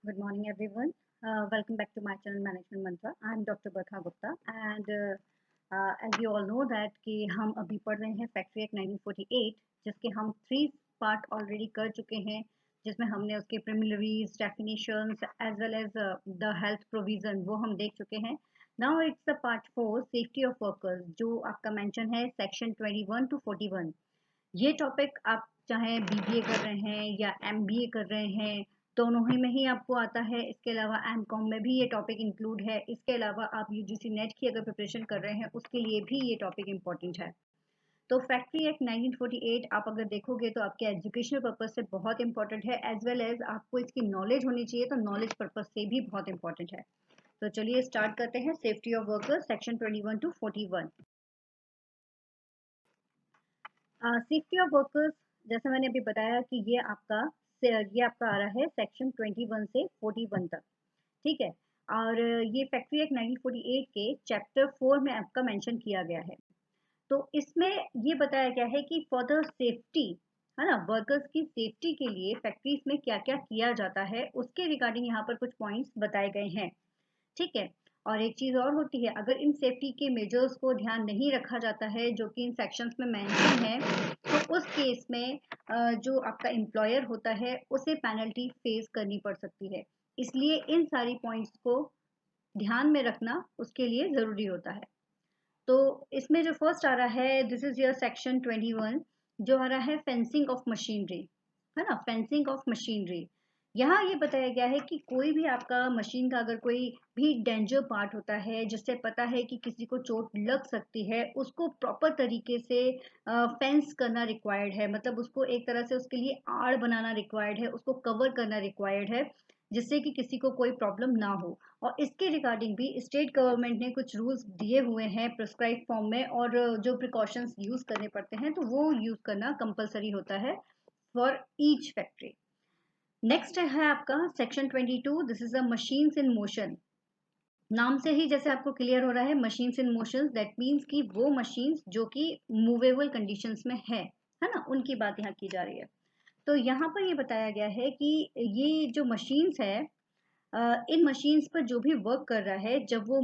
Good morning, everyone. Welcome back to my channel Management Mantra. I am Dr. Barkha Gupta, and as you all know that कि हम अभी पढ़ रहे हैं factory act 1948, जिसके हम 3 पार्ट ऑलरेडी कर चुके हैं, जिसमें हमने उसके preliminaries, definitions as well as the health provision वो हम देख चुके हैं. Now it's the part 4 safety of workers, जो आपका मेंशन है सेक्शन 21 to 41. ये टॉपिक आप चाहे बीबीए कर रहे हैं या एमबीए कर रहे हैं, दोनों ही में ही आपको आता है. इसके अलावा एमकॉम में भी ये टॉपिक इंक्लूड है. इसके अलावा आप यूजीसी नेट की अगर प्रिपरेशन कर रहे हैं उसके लिए भी ये टॉपिक इंपॉर्टेंट है. तो फैक्ट्री एक्ट 1948 आप अगर देखोगे तो आपके एजुकेशनल पर्पज से बहुत इंपॉर्टेंट है, एज वेल एज आपको इसकी नॉलेज होनी चाहिए, तो नॉलेज पर्पज से भी बहुत इंपॉर्टेंट है. तो चलिए स्टार्ट करते हैं. Safety of workers section 21 to 41. Safety of workers, जैसे मैंने अभी बताया कि ये आपका आ रहा है सेक्शन 21 से 41 तक. ठीक है. और ये फैक्ट्री एक्ट 1948 के चैप्टर 4 में आपका मेंशन किया गया है. तो इसमें ये बताया गया है कि फॉर द सेफ्टी, है ना, वर्कर्स की सेफ्टी के लिए फैक्ट्रीज में क्या क्या किया जाता है, उसके रिगार्डिंग यहाँ पर कुछ पॉइंट्स बताए गए हैं. ठीक है. और एक चीज और होती है, अगर इन सेफ्टी के मेजर्स को ध्यान नहीं रखा जाता है जो कि इन सेक्शंस में मेंशन है, तो उस केस में जो आपका एम्प्लॉयर होता है उसे पेनल्टी फेस करनी पड़ सकती है. इसलिए इन सारी पॉइंट्स को ध्यान में रखना उसके लिए जरूरी होता है. तो इसमें जो फर्स्ट आ रहा है, दिस इज योर सेक्शन 21, जो आ रहा है फेंसिंग ऑफ मशीनरी, है ना, फेंसिंग ऑफ मशीनरी. यहाँ ये बताया गया है कि कोई भी आपका मशीन का अगर कोई भी डेंजर पार्ट होता है जिससे पता है कि किसी को चोट लग सकती है, उसको प्रॉपर तरीके से फेंस करना रिक्वायर्ड है. मतलब उसको एक तरह से उसके लिए आड़ बनाना रिक्वायर्ड है, उसको कवर करना रिक्वायर्ड है, जिससे कि किसी को कोई प्रॉब्लम ना हो. और इसके रिगार्डिंग भी स्टेट गवर्नमेंट ने कुछ रूल्स दिए हुए हैं प्रिस्क्राइब फॉर्म में, और जो प्रिकॉशंस यूज करने पड़ते हैं तो वो यूज करना कंपलसरी होता है फॉर ईच फैक्ट्री. नेक्स्ट है आपका section 22. This is a machines in motion. नाम से ही जैसे आपको क्लियर हो रहा है, machines in motion, that means कि वो मशीन्स जो कि मूवेबल कंडीशंस में है ना, उनकी बात यहाँ की जा रही है. तो यहाँ पर ये बताया गया है कि ये जो मशीन्स है, इन मशीन्स पर जो भी वर्क कर रहा है, जब वो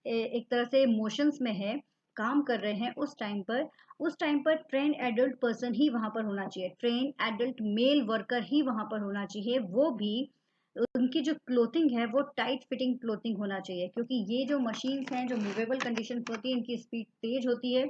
एक तरह से मोशंस में है, काम कर रहे हैं, उस टाइम पर ट्रेन एडल्ट पर्सन ही वहां पर होना चाहिए. ट्रेन एडल्ट मेल वर्कर ही वहां पर होना चाहिए. वो भी उनकी जो क्लोथिंग है वो टाइट फिटिंग क्लोथिंग होना चाहिए, क्योंकि ये जो मशीन्स हैं जो मूवेबल कंडीशन होती है, इनकी स्पीड तेज होती है.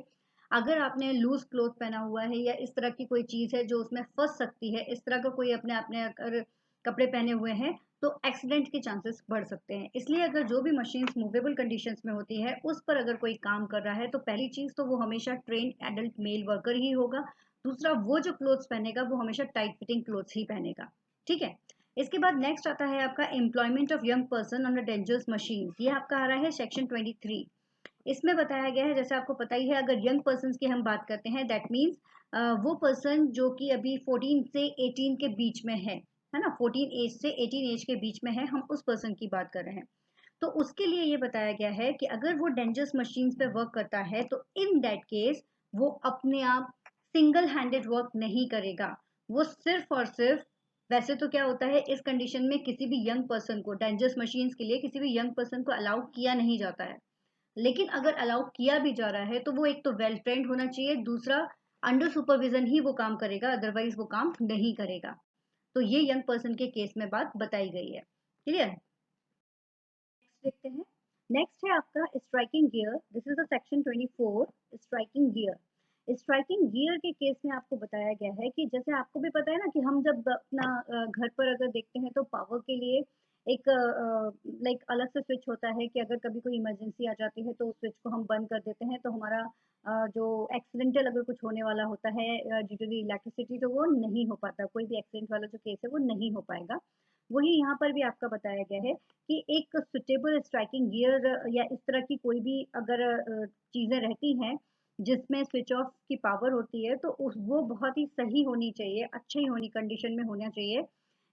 अगर आपने लूज क्लोथ पहना हुआ है या इस तरह की कोई चीज है जो उसमें फंस सकती है, इस तरह का कोई अपने अपने अगर कपड़े पहने हुए हैं, तो एक्सीडेंट के चांसेस बढ़ सकते हैं. इसलिए अगर जो भी मशीन्स मूवेबल कंडीशंस में होती है उस पर अगर कोई काम कर रहा है, तो पहली चीज तो वो हमेशा ट्रेन एडल्ट मेल वर्कर ही होगा. दूसरा, वो जो क्लोथ्स पहनेगा वो हमेशा टाइट फिटिंग क्लोथ्स ही पहनेगा. ठीक है. इसके बाद नेक्स्ट आता है आपका employment of young person on dangerous machine. ये आपका आ रहा है सेक्शन 23. इसमें बताया गया है, जैसे आपको पता ही है, अगर यंग पर्सन की हम बात करते हैं, दैट मीन्स वो पर्सन जो कि अभी 14 से 18 के बीच में है ना, 14 एज से 18 एज के बीच में है, हम उस पर्सन की बात कर रहे हैं. तो उसके लिए ये बताया गया है कि अगर वो डेंजरस मशीन पे वर्क करता है, तो इन दैट केस वो अपने आप सिंगल हैंडेड वर्क नहीं करेगा. वो सिर्फ और सिर्फ, वैसे तो क्या होता है इस कंडीशन में, किसी भी यंग पर्सन को डेंजरस मशीन के लिए किसी भी यंग पर्सन को अलाउ किया नहीं जाता है. लेकिन अगर अलाउ किया भी जा रहा है तो वो एक तो वेल ट्रेंड होना चाहिए, दूसरा अंडर सुपरविजन ही वो काम करेगा, अदरवाइज वो काम नहीं करेगा. तो ये यंग पर्सन के केस में बात बताई गई है. क्लियर. नेक्स्ट देखते हैं. नेक्स्ट है आपका striking gear. This is the section 24. Striking gear. Striking gear के केस में आपको बताया गया है कि जैसे आपको भी पता है ना कि हम जब अपना घर पर अगर देखते हैं तो पावर के लिए एक लाइक अलग से स्विच होता है, कि अगर कभी कोई इमरजेंसी आ जाती है तो उस स्विच को हम बंद कर देते हैं, तो हमारा जो एक्सीडेंटल अगर कुछ होने वाला होता है ड्यू टू द इलेक्ट्रिसिटी, तो वो नहीं हो पाता. कोई भी एक्सीडेंट वाला जो केस है वो नहीं हो पाएगा. वही यहाँ पर भी आपका बताया गया है कि एक सुटेबल स्ट्राइकिंग गियर या इस तरह की कोई भी अगर चीज़ें रहती हैं जिसमें स्विच ऑफ की पावर होती है, तो उस वो बहुत ही सही होनी चाहिए, अच्छी होनी कंडीशन में होना चाहिए,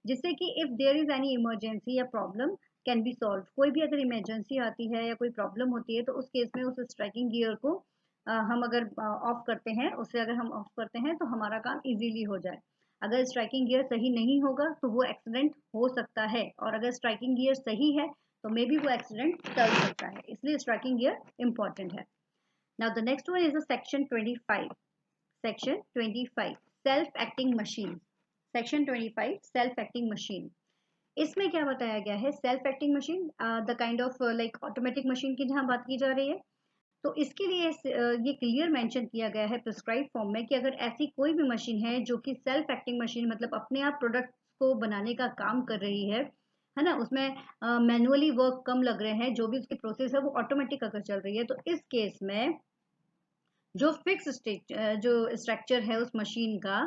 जिससे कि if there is any emergency या प्रॉब्लम कैन बी सॉल्व. कोई भी अगर इमरजेंसी आती है या कोई प्रॉब्लम होती है, तो उस केस में उस स्ट्राइकिंग गियर को हम अगर ऑफ करते हैं, उससे अगर हम ऑफ करते हैं तो हमारा काम इजीली हो जाए. अगर स्ट्राइकिंग गियर सही नहीं होगा तो वो एक्सीडेंट हो सकता है, और अगर स्ट्राइकिंग गियर सही है तो मे बी वो एक्सीडेंट टल सकता है, इसलिए स्ट्राइकिंग गियर इंपॉर्टेंट है। Now the next one is the section 25। Section 25 self acting machine. Section 25 self acting machine, इसमें क्या बताया गया है? Self acting machine the kind of like automatic machine की जहां बात की जा रही है, तो इसके लिए ये क्लियर मेंशन किया गया है प्रिस्क्राइब फॉर्म में कि अगर ऐसी कोई भी मशीन है जो कि सेल्फ एक्टिंग मशीन मतलब अपने आप प्रोडक्ट को बनाने का काम कर रही है ना, उसमें मैनुअली वर्क कम लग रहे हैं, जो भी उसकी प्रोसेस है वो ऑटोमेटिक अगर चल रही है, तो इस केस में जो फिक्स जो स्ट्रक्चर है उस मशीन का,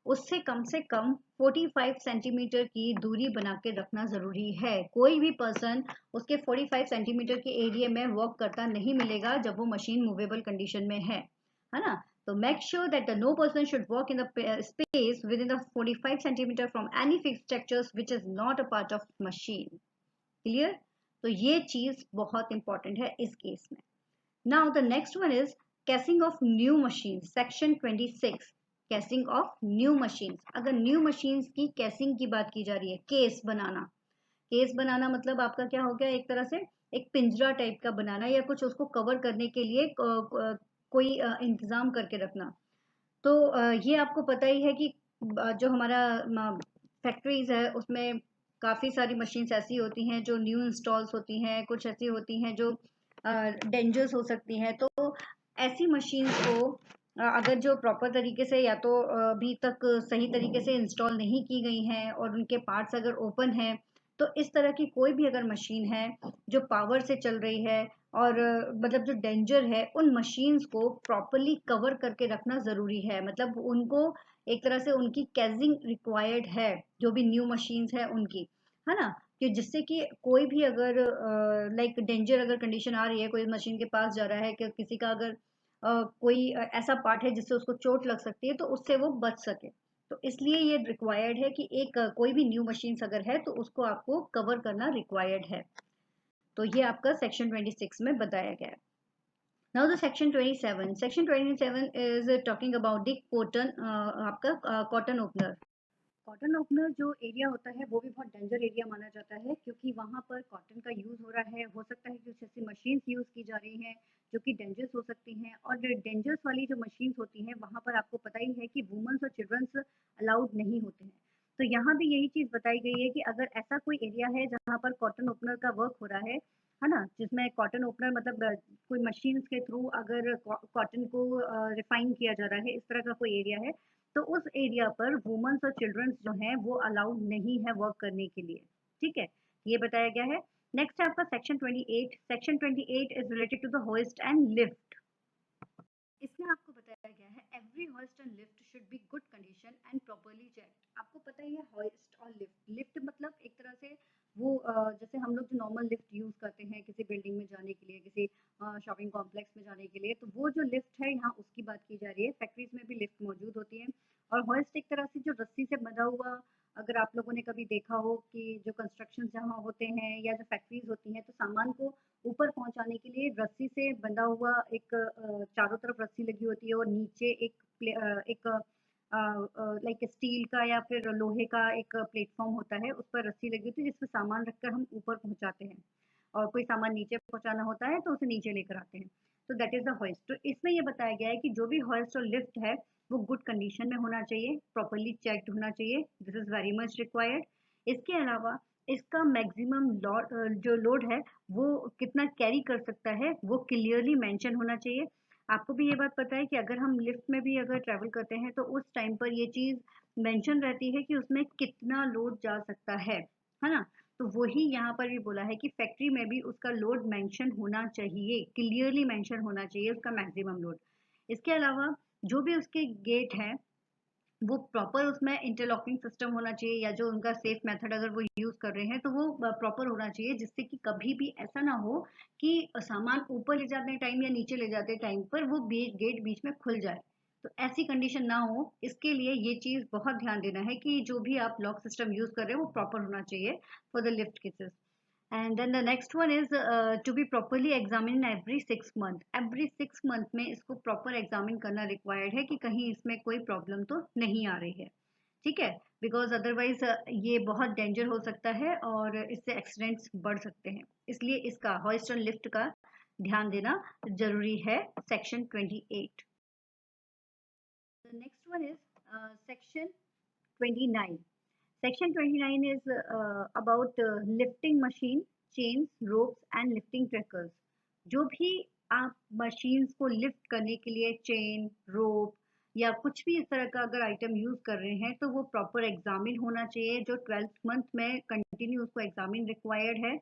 उससे कम से कम 45 सेंटीमीटर की दूरी बना के रखना जरूरी है। कोई भी पर्सन उसके 45 सेंटीमीटर के एरिया में वर्क करता नहीं मिलेगा जब वो मशीन मूवेबल कंडीशन में है ना। तो make sure that no person should work in the space within the 45 centimetre from any fix structures which is not a part of machine. Clear? तो ये चीज बहुत इंपॉर्टेंट है इस केस में। Now the next one is casing of new machines, section 26 casing of new machines। अगर new machines की casing की बात की जा रही है, केस बनाना, केस बनाना मतलब आपका क्या हो गया, एक तरह से एक पिंजरा टाइप का बनाना या कुछ उसको कवर करने के लिए कोई इंतजाम करके रखना। तो ये आपको पता ही है कि जो हमारा फैक्ट्रीज है उसमें काफ़ी सारी मशीन्स ऐसी होती हैं जो न्यू इंस्टॉल्स होती हैं, कुछ ऐसी होती हैं जो डेंजर्स हो सकती हैं। तो ऐसी मशीन्स को अगर जो प्रॉपर तरीके से या तो अभी तक सही तरीके से इंस्टॉल नहीं की गई हैं और उनके पार्ट्स अगर ओपन हैं, तो इस तरह की कोई भी अगर मशीन है जो पावर से चल रही है और मतलब जो डेंजर है, उन मशीन्स को प्रॉपरली कवर करके रखना ज़रूरी है। मतलब उनको एक तरह से उनकी कैजिंग रिक्वायर्ड है, जो भी न्यू मशीन्स है उनकी, है ना, कि जिससे कि कोई भी अगर लाइक डेंजर अगर कंडीशन आ रही है, कोई मशीन के पास जा रहा है कि किसी का अगर कोई ऐसा पार्ट है जिससे उसको चोट लग सकती है, तो उससे वो बच सके। तो इसलिए ये रिक्वायर्ड है कि एक कोई भी न्यू मशीन्स अगर है तो उसको आपको कवर करना रिक्वायर्ड है। तो ये आपका सेक्शन 26 में बताया गया है। Now the section 27। Section 27 is talking about the cotton, आपका कॉटन ओपनर। कॉटन ओपनर जो एरिया होता है वो भी बहुत डेंजर एरिया माना जाता है, क्योंकि वहाँ पर कॉटन का यूज़ हो रहा है। हो सकता है कि कुछ ऐसी मशीन्स यूज़ की जा रही हैं जो कि डेंजर्स हो सकती हैं, और डेंजर्स वाली जो मशीन्स होती हैं वहाँ पर आपको पता ही है कि वुमेन्स और चिल्ड्रंस अलाउड नहीं होते हैं। तो यहाँ भी यही चीज़ बताई गई है कि अगर ऐसा कोई एरिया है जहाँ पर कॉटन ओपनर का वर्क हो रहा है ना, जिसमें कॉटन ओपनर मतलब कोई मशीन्स के थ्रू अगर कॉटन को रिफाइन किया जा रहा है, इस तरह का कोई एरिया है, तो उस एरिया पर वुमेन्स और चिल्ड्रंस जो हैं वो अलाउड नहीं है वर्क करने के लिए। ठीक है, ये बताया गया है। नेक्स्ट है आपका section 28। Section 28 is related to the hoist and lift. इसमें आपको बताया गया है every hoist and lift should be good condition and properly checked. आपको पता ही है होइस्ट और लिफ्ट, लिफ्ट मतलब एक तरह से वो जैसे हम लोग जो नॉर्मल लिफ्ट यूज़ करते हैं किसी बिल्डिंग में जाने के लिए, किसी शॉपिंग कॉम्प्लेक्स में जाने के लिए, तो वो जो लिफ्ट है यहाँ उसकी बात की जा रही है। फैक्ट्रीज में भी लिफ्ट मौजूद होती है। और होइस्ट एक तरह से जो रस्सी से बंधा हुआ, अगर आप लोगों ने कभी देखा हो कि जो कंस्ट्रक्शन जहाँ होते हैं या जो फैक्ट्रीज होती हैं, तो सामान को ऊपर पहुंचाने के लिए रस्सी से बंधा हुआ एक चारों तरफ रस्सी लगी होती है, और नीचे एक लाइक स्टील का या फिर लोहे का एक प्लेटफॉर्म होता है, उस पर रस्सी लगी होती है जिसमें सामान रखकर हम ऊपर पहुंचाते हैं, और कोई सामान नीचे पहुंचाना होता है तो उसे नीचे लेकर आते हैं। तो दैट इज द होइस्ट। तो इसमें ये बताया गया है कि जो भी होइस्ट और लिफ्ट है वो गुड कंडीशन में होना चाहिए, प्रॉपरली चेक्ड होना चाहिए। This is very much required. इसके अलावा इसका मैक्सिमम जो लोड है वो कितना कैरी कर सकता है वो क्लियरली मेंशन होना चाहिए। आपको भी ये बात पता है कि अगर हम लिफ्ट में भी अगर ट्रैवल करते हैं तो उस टाइम पर ये चीज़ मेंशन रहती है कि उसमें कितना लोड जा सकता है ना। तो वही यहाँ पर भी बोला है कि फैक्ट्री में भी उसका लोड मेंशन होना चाहिए, क्लियरली मेंशन होना चाहिए उसका मैक्सिमम लोड। इसके अलावा जो भी उसके गेट हैं वो प्रॉपर उसमें इंटरलॉकिंग सिस्टम होना चाहिए, या जो उनका सेफ मेथड अगर वो यूज़ कर रहे हैं तो वो प्रॉपर होना चाहिए, जिससे कि कभी भी ऐसा ना हो कि सामान ऊपर ले जाते टाइम या नीचे ले जाते टाइम पर वो गेट बीच में खुल जाए। तो ऐसी कंडीशन ना हो, इसके लिए ये चीज़ बहुत ध्यान देना है कि जो भी आप लॉक सिस्टम यूज़ कर रहे हैं वो प्रॉपर होना चाहिए for the lift cases. And then the next one is to be properly examined every 6 month। every 6 month में इसको proper examine करना required है कि कहीं इसमें कोई problem तो नहीं आ रही है। ठीक है, बिकॉज अदरवाइज ये बहुत डेंजर हो सकता है और इससे एक्सीडेंट्स बढ़ सकते हैं, इसलिए इसका हॉइस्ट और लिफ्ट का ध्यान देना जरूरी है। Section 28। The next one is section 29. Section 29 is about lifting machine, chains, ropes and lifting trackers. जो भी आप मशीन्स को लिफ्ट करने के लिए चेन, रोप या कुछ भी इस तरह का अगर आइटम यूज कर रहे हैं तो वो प्रॉपर एग्जामिन होना चाहिए। जो 12th मंथ में कंटिन्यू उसको एग्जामिन रिक्वायर्ड है।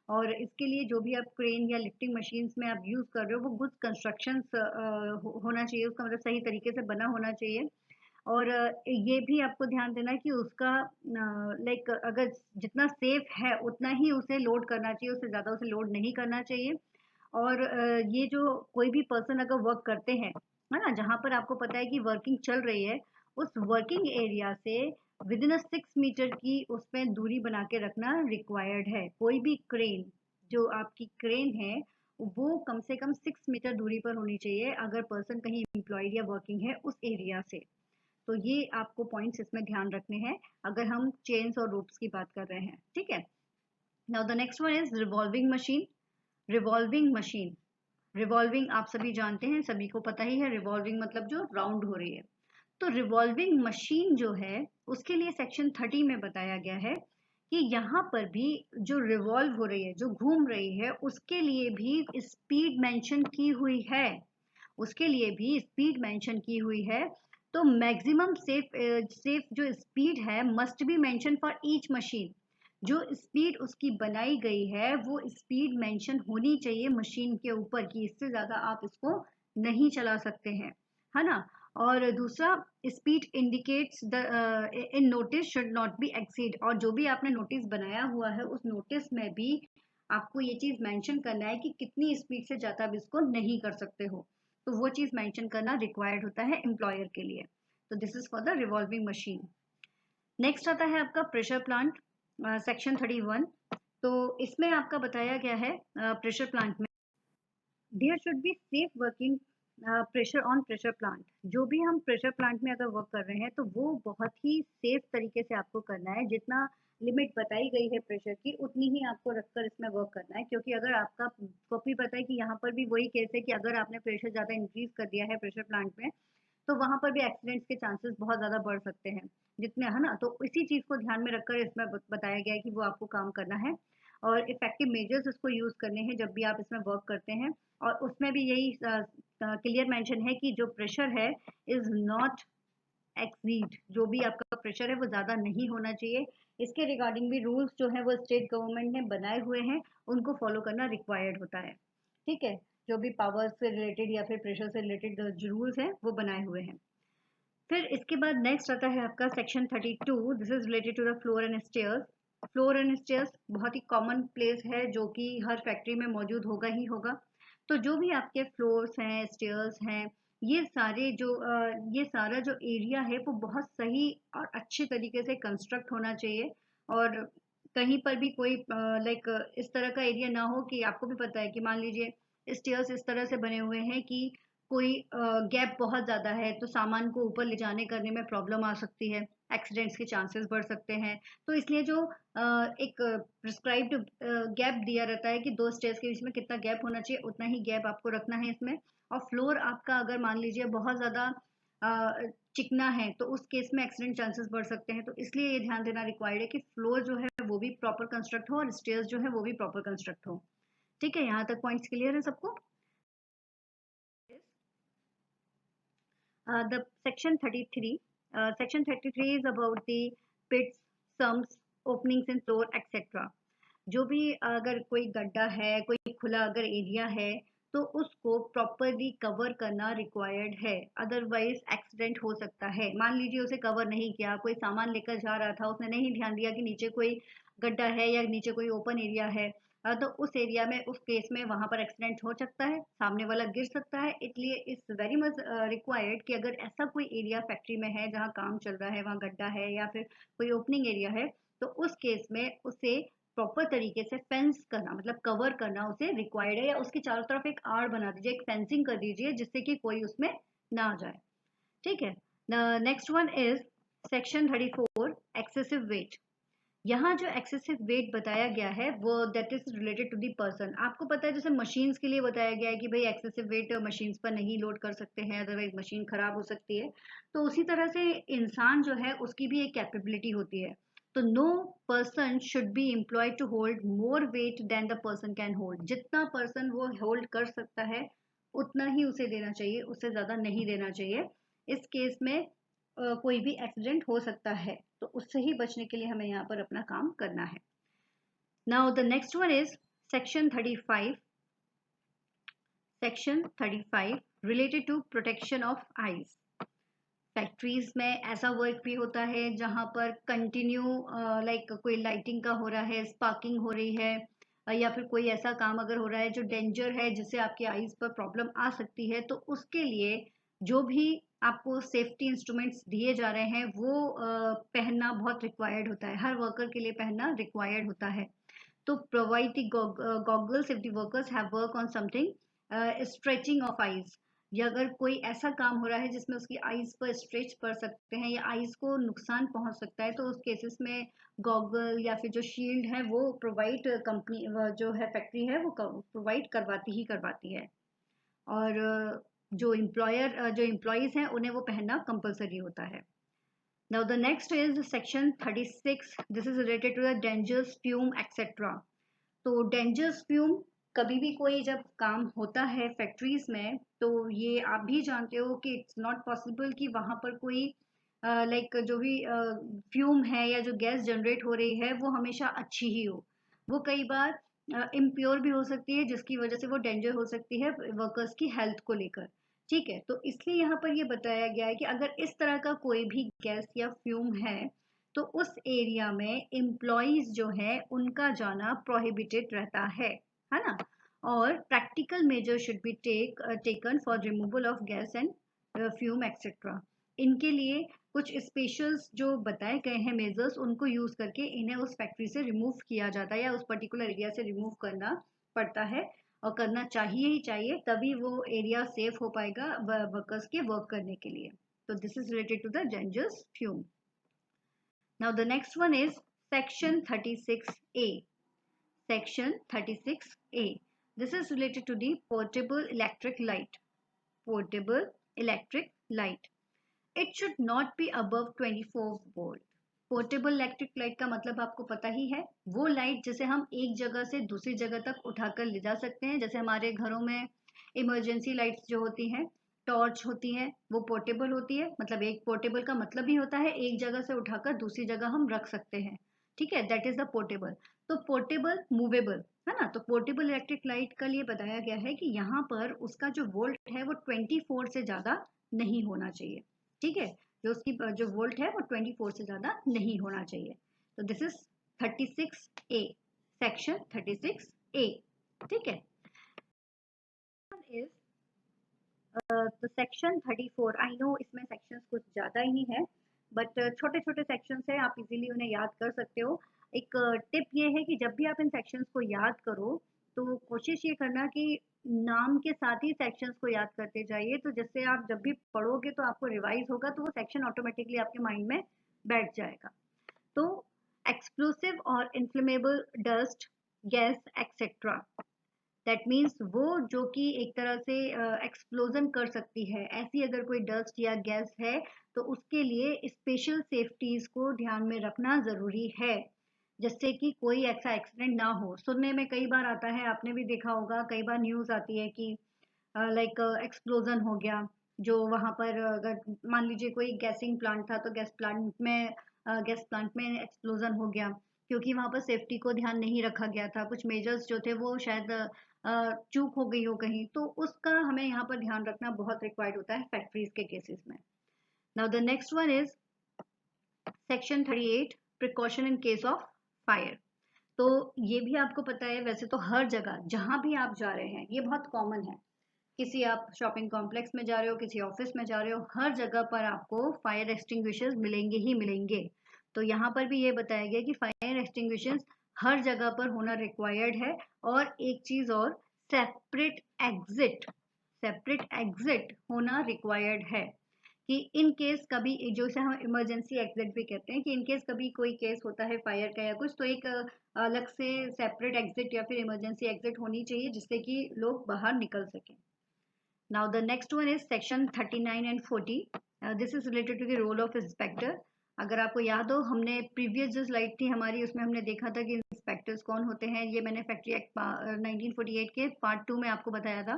और इसके लिए जो भी आप क्रेन या लिफ्टिंग मशीन्स में आप यूज कर रहे हो वो गुड कंस्ट्रक्शन होना चाहिए, उसका मतलब सही तरीके से बना होना चाहिए। और ये भी आपको ध्यान देना है कि उसका लाइक अगर जितना सेफ है उतना ही उसे लोड करना चाहिए, उससे ज़्यादा उसे लोड नहीं करना चाहिए। और ये जो कोई भी पर्सन अगर वर्क करते हैं, है ना, जहाँ पर आपको पता है कि वर्किंग चल रही है, उस वर्किंग एरिया से विद इन 6 मीटर की उसमें दूरी बना के रखना रिक्वायर्ड है। कोई भी क्रेन, जो आपकी क्रेन है, वो कम से कम 6 मीटर दूरी पर होनी चाहिए अगर पर्सन कहीं एम्प्लॉयड या वर्किंग है उस एरिया से। तो ये आपको पॉइंट्स इसमें ध्यान रखने हैं अगर हम चेन्स और रोप्स की बात कर रहे हैं। ठीक है, now the next one is revolving machine. Revolving machine, revolving आप सभी जानते हैं, सभी को पता ही है रिवॉल्विंग मतलब जो राउंड हो रही है। तो रिवॉल्विंग मशीन जो है उसके लिए सेक्शन 30 में बताया गया है कि यहाँ पर भी जो रिवॉल्व हो रही है, जो घूम रही है, उसके लिए भी स्पीड मेंशन की हुई है। उसके लिए भी स्पीड मेंशन की हुई है। तो मैक्सिमम सेफ जो स्पीड है must be mention for each machine. जो स्पीड उसकी बनाई गई है वो स्पीड मेंशन होनी चाहिए मशीन के ऊपर कि इससे ज़्यादा आप इसको नहीं चला सकते हैं, है ना। और दूसरा, speed indicates the in notice should not be exceed. और जो भी आपने नोटिस बनाया हुआ है उस नोटिस में भी आपको ये चीज़ मेंशन करना है कि कितनी स्पीड से ज़्यादा आप इसको नहीं कर सकते हो। तो वो चीज़ मेंशन करना रिक्वायर्ड होता है एम्प्लॉयर के लिए। तो this is for the revolving machine. Next आता है आपका प्रेशर प्लांट, सेक्शन 31। तो इसमें आपका बताया गया है प्रेशर प्लांट में there should be safe working pressure on pressure plant. जो भी हम प्रेशर प्लांट में अगर वर्क कर रहे हैं तो वो बहुत ही सेफ तरीके से आपको करना है। जितना लिमिट बताई गई है प्रेशर की उतनी ही आपको रखकर इसमें वर्क करना है, क्योंकि अगर आपका को भी पता है कि यहाँ पर भी वही केस है कि अगर आपने प्रेशर ज़्यादा इंक्रीज कर दिया है प्रेशर प्लांट में तो वहाँ पर भी एक्सीडेंट्स के चांसेस बहुत ज़्यादा बढ़ सकते हैं जितने, है ना। तो इसी चीज़ को ध्यान में रखकर इसमें बताया गया है कि वो आपको काम करना है और इफेक्टिव मेजर्स इसको यूज़ करने हैं जब भी आप इसमें वर्क करते हैं। और उसमें भी यही क्लियर मेंशन है कि जो प्रेशर है इज नॉट एक्सीड। जो भी आपका प्रेशर है वो ज़्यादा नहीं होना चाहिए। इसके रिगार्डिंग भी रूल्स जो है वो स्टेट गवर्नमेंट ने बनाए हुए हैं, उनको फॉलो करना रिक्वायर्ड होता है। ठीक है, जो भी पावर से रिलेटेड या फिर प्रेशर से रिलेटेड जो रूल्स हैं वो बनाए हुए हैं। फिर इसके बाद नेक्स्ट आता है आपका section 32। This is related to the floor and stairs. Floor and stairs बहुत ही कॉमन प्लेस है जो कि हर फैक्ट्री में मौजूद होगा ही होगा। तो जो भी आपके फ्लोर्स हैं, स्टेयर्स हैं, ये सारे जो ये सारा जो एरिया है वो बहुत सही और अच्छे तरीके से कंस्ट्रक्ट होना चाहिए। और कहीं पर भी कोई लाइक इस तरह का एरिया ना हो कि आपको भी पता है कि मान लीजिए स्टेयर्स इस तरह से बने हुए हैं कि कोई गैप बहुत ज़्यादा है तो सामान को ऊपर ले जाने करने में प्रॉब्लम आ सकती है, एक्सीडेंट्स के चांसेस बढ़ सकते हैं। तो इसलिए जो एक प्रिस्क्राइब्ड गैप दिया रहता है कि 2 स्टेयर्स के बीच में कितना गैप होना चाहिए उतना ही गैप आपको रखना है इसमें। और फ्लोर आपका अगर मान लीजिए बहुत ज़्यादा चिकना है तो उस केस में एक्सीडेंट चांसेस बढ़ सकते हैं। तो इसलिए ये ध्यान देना रिक्वायर्ड है कि फ्लोर जो है वो भी प्रॉपर कंस्ट्रक्ट हो और स्टेयर्स जो है वो भी प्रॉपर कंस्ट्रक्ट हो। ठीक है, यहाँ तक पॉइंट्स क्लियर है सबको? The section 33. Section 33 is about the pits, sumps, openings in floor, etc. जो भी अगर कोई गड्ढा है, कोई खुला अगर एरिया है तो उसको प्रॉपरली कवर करना रिक्वायर्ड है, अदरवाइज एक्सीडेंट हो सकता है। मान लीजिए उसे कवर नहीं किया, कोई सामान लेकर जा रहा था, उसने नहीं ध्यान दिया कि नीचे कोई गड्ढा है या नीचे कोई ओपन एरिया है, तो उस एरिया में उस केस में वहां पर एक्सीडेंट हो सकता है, सामने वाला गिर सकता है। इसलिए इट्स वेरी मच रिक्वायर्ड कि अगर ऐसा कोई एरिया फैक्ट्री में है जहाँ काम चल रहा है, वहाँ गड्ढा है या फिर कोई ओपनिंग एरिया है, तो उस केस में उसे प्रॉपर तरीके से फेंस करना मतलब कवर करना उसे रिक्वायर्ड है, या उसकी चारों तरफ एक आड़ बना दीजिए, एक फेंसिंग कर दीजिए जिससे कि कोई उसमें ना आ जाए। ठीक है, next one is section 34 excessive weight. यहाँ जो एक्सेसिव वेट बताया गया है वो that is related to the person. आपको पता है जैसे मशीन्स के लिए बताया गया है कि भाई एक्सेसिव वेट मशीन्स पर नहीं लोड कर सकते हैं, अदरवाइज मशीन खराब हो सकती है। तो उसी तरह से इंसान जो है उसकी भी एक कैपेबिलिटी होती है। तो no person should be employed to hold more weight than the person can hold. जितना पर्सन वो होल्ड कर सकता है उतना ही उसे देना चाहिए, उससे ज़्यादा नहीं देना चाहिए। इस केस में कोई भी एक्सीडेंट हो सकता है, तो उससे ही बचने के लिए हमें यहाँ पर अपना काम करना है। Now the next one is section 35। Section 35 related to protection of eyes. Factories में ऐसा वर्क भी होता है जहाँ पर कंटिन्यू लाइक कोई लाइटिंग का हो रहा है, स्पार्किंग हो रही है, या फिर कोई ऐसा काम अगर हो रहा है जो डेंजर है जिससे आपकी आईज पर प्रॉब्लम आ सकती है, तो उसके लिए जो भी आपको सेफ्टी इंस्ट्रूमेंट्स दिए जा रहे हैं वो पहनना बहुत रिक्वायर्ड होता है, हर वर्कर के लिए पहनना रिक्वायर्ड होता है। तो provide the goggles if the workers have work on something stretching of eyes, या अगर कोई ऐसा काम हो रहा है जिसमें उसकी आईज पर स्ट्रेच पड़ सकते हैं या आईज को नुकसान पहुंच सकता है, तो उस केसेस में गॉगल या फिर जो शील्ड है वो प्रोवाइड कंपनी जो है फैक्ट्री है वो प्रोवाइड करवाती है। और जो एम्प्लॉयज हैं उन्हें वो पहनना कंपलसरी होता है। Now the next is section 36. This is related to the dangerous fume etc. तो डेंजरस फ्यूम, कभी भी कोई जब काम होता है फैक्ट्रीज में तो ये आप भी जानते हो कि इट्स नॉट पॉसिबल कि वहाँ पर कोई लाइक जो भी फ्यूम है या जो गैस जनरेट हो रही है वो हमेशा अच्छी ही हो। वो कई बार इम्प्योर भी हो सकती है जिसकी वजह से वो डेंजर हो सकती है वर्कर्स की हेल्थ को लेकर। ठीक है, तो इसलिए यहाँ पर ये बताया गया है कि अगर इस तरह का कोई भी गैस या फ्यूम है तो उस एरिया में एम्प्लॉयज जो है उनका जाना प्रोहिबिटेड रहता है ना। और practical measure should be taken for removal of gas and fume etcetera. इनके लिए कुछ स्पेशल्स जो बताए गए हैं मेजर्स, उनको यूज करके इन्हें उस फैक्ट्री से रिमूव किया जाता है या उस पर्टिकुलर एरिया से रिमूव करना पड़ता है, और करना चाहिए ही चाहिए, तभी वो एरिया सेफ हो पाएगा वर्कर्स के वर्क करने के लिए। तो this is related to the dangerous fume. Now the next one is section 36A. Section 36A. This is related to the portable electric light. Portable electric light. It should not be above 24 volt. Portable electric light का मतलब आपको पता ही है, वो light जिसे हम एक जगह से दूसरी जगह तक उठाकर ले जा सकते हैं। जैसे हमारे घरों में इमरजेंसी लाइट्स जो होती हैं, टॉर्च होती है, वो पोर्टेबल होती है। मतलब एक पोर्टेबल का मतलब ही होता है एक जगह से उठाकर दूसरी जगह हम रख सकते हैं। ठीक है, दैट इज द पोर्टेबल। तो पोर्टेबल मूवेबल है ना। तो पोर्टेबल इलेक्ट्रिक लाइट का लिए बताया गया है कि यहाँ पर उसका जो वोल्ट है वो 24 से ज्यादा नहीं होना चाहिए। ठीक है, जो उसकी जो वोल्ट है वो 24 से ज्यादा नहीं होना चाहिए। तो this is 36A, section 36A। ठीक है, इज तो सेक्शन 34। आई नो इसमें सेक्शंस कुछ ज़्यादा ही है, बट छोटे छोटे सेक्शंस है, आप इजीली उन्हें याद कर सकते हो। एक टिप ये है कि जब भी आप इन सेक्शंस को याद करो तो कोशिश ये करना कि नाम के साथ ही सेक्शंस को याद करते जाइए, तो जिससे आप जब भी पढ़ोगे तो आपको रिवाइज होगा, तो वो सेक्शन ऑटोमेटिकली आपके माइंड में बैठ जाएगा। तो एक्सप्लोसिव और inflammable dust, gas etcetera, that means वो जो कि एक तरह से एक्सप्लोजन कर सकती है, ऐसी अगर कोई डस्ट या गैस है तो उसके लिए स्पेशल सेफ्टीज को ध्यान में रखना ज़रूरी है, जिससे कि कोई ऐसा एक्सीडेंट ना हो। सुनने में कई बार आता है, आपने भी देखा होगा, कई बार न्यूज़ आती है कि लाइक एक्सप्लोजन हो गया, जो वहाँ पर अगर मान लीजिए कोई गैसिंग प्लांट था तो गैस प्लांट में एक्सप्लोजन हो गया क्योंकि वहाँ पर सेफ्टी को ध्यान नहीं रखा गया था, कुछ मेजर्स जो थे वो शायद चूक हो गई हो कहीं, तो उसका हमें यहाँ पर ध्यान रखना बहुत रिक्वायर्ड होता है फैक्ट्रीज के केसेस में। Now the next one is section 38 precaution in case of fire. तो ये भी आपको पता है, वैसे तो हर जगह जहाँ भी आप जा रहे हैं ये बहुत कॉमन है, किसी आप शॉपिंग कॉम्प्लेक्स में जा रहे हो, किसी ऑफिस में जा रहे हो, हर जगह पर आपको फायर एक्सटिंग्विशर्स मिलेंगे ही मिलेंगे। तो यहाँ पर भी ये बताया गया कि फायर एक्सटिंग्विशर्स हर जगह पर होना रिक्वायर्ड है। और एक चीज और, सेपरेट एग्जिट होना रिक्वायर्ड है कि इन केस कभी जो से हम इमरजेंसी एग्जिट भी कहते हैं कि इन केस कभी कोई केस होता है फायर का या कुछ, तो एक अलग से सेपरेट एग्जिट या फिर इमरजेंसी एग्जिट होनी चाहिए जिससे कि लोग बाहर निकल सकें. Now the next one is section 39 and 40. This is related to the role of inspector. अगर आपको याद हो, हमने प्रीवियस जो स्लाइड थी हमारी उसमें हमने देखा था कि इंस्पेक्टर्स कौन होते हैं. ये मैंने फैक्ट्री एक्ट 1948 के पार्ट 2 में आपको बताया था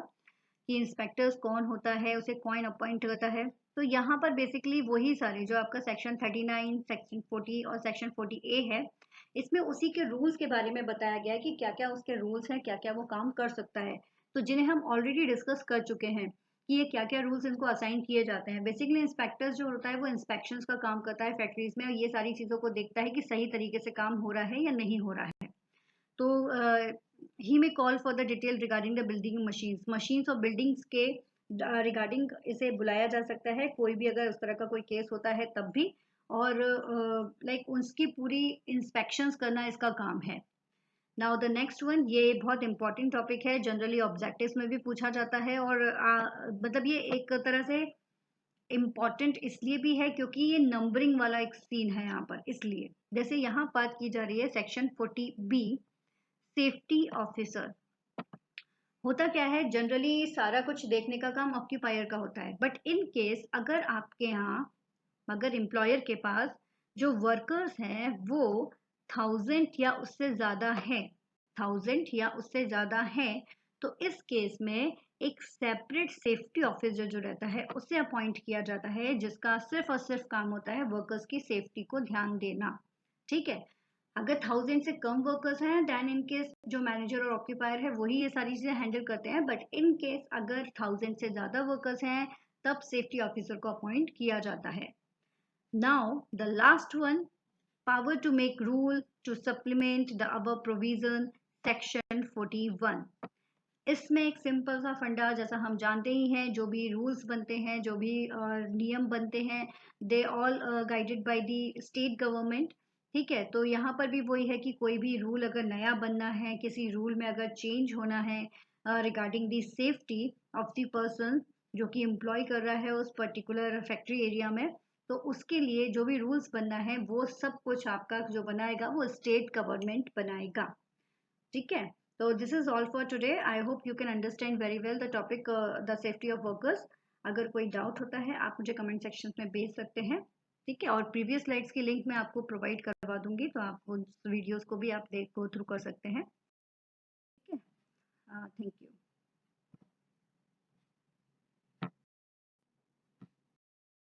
कि इंस्पेक्टर्स कौन होता है, उसे कौन अपॉइंट करता है. तो यहाँ पर बेसिकली वही सारे जो आपका सेक्शन 39, सेक्शन 40 और सेक्शन 40A है, इसमें उसी के रूल्स के बारे में बताया गया है कि क्या क्या उसके रूल्स हैं, क्या क्या वो काम कर सकता है. तो जिन्हें हम ऑलरेडी डिस्कस कर चुके हैं कि ये क्या क्या रूल्स इनको असाइन किए जाते हैं. बेसिकली इंस्पेक्टर्स जो होता है वो इंस्पेक्शंस का काम करता है फैक्ट्रीज में, और ये सारी चीज़ों को देखता है कि सही तरीके से काम हो रहा है या नहीं हो रहा है. तो he may call for the detail regarding the building machines और बिल्डिंग्स के रिगार्डिंग इसे बुलाया जा सकता है, कोई भी अगर उस तरह का कोई केस होता है तब भी. और लाइक उसकी पूरी इंस्पेक्शंस करना इसका काम है. नाउ द नेक्स्ट वन, ये बहुत इंपॉर्टेंट टॉपिक है, जनरली ऑब्जेक्टिव्स में भी पूछा जाता है. और मतलब ये एक तरह से इम्पॉर्टेंट इसलिए भी है क्योंकि ये नंबरिंग वाला एक सीन है यहाँ पर. इसलिए जैसे यहाँ बात की जा रही है सेक्शन 40B, सेफ्टी ऑफिसर. होता क्या है, जनरली सारा कुछ देखने का काम ऑक्यूपायर का होता है, बट इन केस अगर आपके यहाँ, अगर एम्प्लॉयर के पास जो वर्कर्स हैं वो 1000 या उससे ज़्यादा है, 1000 या उससे ज़्यादा है, तो इस केस में एक सेपरेट सेफ्टी ऑफिसर जो रहता है उसे अपॉइंट किया जाता है, जिसका सिर्फ और सिर्फ काम होता है वर्कर्स की सेफ्टी को ध्यान देना. ठीक है. अगर 1000 से कम वर्कर्स हैं देन इन केस जो मैनेजर और ऑक्यूपायर है वही ये सारी चीज़ें हैंडल करते हैं, बट इन केस अगर 1000 से ज़्यादा वर्कर्स हैं तब सेफ्टी ऑफिसर को अपॉइंट किया जाता है. Now the last one, power to make rule to supplement the above provision, section 41. इसमें एक सिंपल सा फंडा, जैसा हम जानते ही हैं, जो भी रूल्स बनते हैं, जो भी नियम बनते हैं, they all guided by the state government. ठीक है. तो यहाँ पर भी वही है कि कोई भी रूल अगर नया बनना है, किसी रूल में अगर चेंज होना है regarding the safety of the person जो कि एम्प्लॉय कर रहा है उस पर्टिकुलर फैक्ट्री एरिया में, तो उसके लिए जो भी रूल्स बनना है वो सब कुछ आपका जो बनाएगा वो स्टेट गवर्नमेंट बनाएगा. ठीक है. So this is all for today. I hope you can understand very well the topic, the safety of workers. अगर कोई डाउट होता है आप मुझे कमेंट सेक्शन में भेज सकते हैं. ठीक है. और प्रीवियस स्लाइड्स की लिंक मैं आपको प्रोवाइड करवा दूंगी, तो आप उन वीडियोस को भी आप गो थ्रू कर सकते हैं. ठीक है. Thank you.